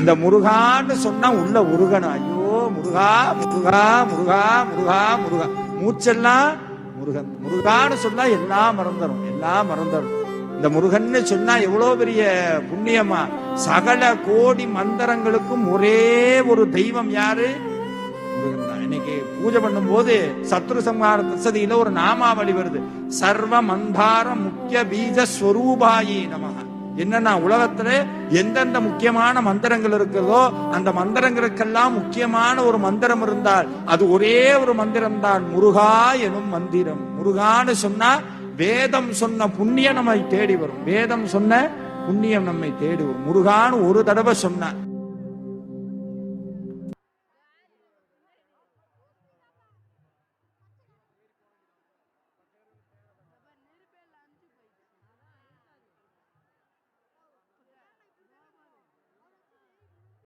அந்த முருகான்னு சொன்னா உள்ள உருகணும். ஐயோ முருகா முருகா முருகா முருகா முருகா, மூச்செல்லாம் முருகன். முருகான்னு சொன்னா எல்லாம் மறந்துடும், எல்லாம் மறந்துடும். இந்த முருகன்னு சொன்னா எவ்வளவு பெரிய புண்ணியமா. சகல கோடி மந்திரங்களுக்கும் ஒரே ஒரு தெய்வம் யாரு? முருகன் தான். இன்னைக்கு பூஜை பண்ணும் போது சத்ரு சம்ஹார தசதியில ஒரு நாமாவளி வருது, சர்வ மந்தார முக்கிய பீஜ ஸ்வரூபாயி நமஹ. என்னன்னா உலகத்துல எந்தெந்த முக்கியமான மந்திரங்கள் இருக்கிறதோ அந்த மந்திரங்களுக்கெல்லாம் முக்கியமான ஒரு மந்திரம் இருந்தால் அது ஒரே ஒரு மந்திரம் தான், முருகா எனும் மந்திரம். முருகான்னு சொன்னா வேதம் சொன்ன புண்ணியம் நம்மை தேடி வரும். வேதம் சொன்ன புண்ணியம் நம்மை தேடி வரும். முருகான்னு ஒரு தடவை சொன்ன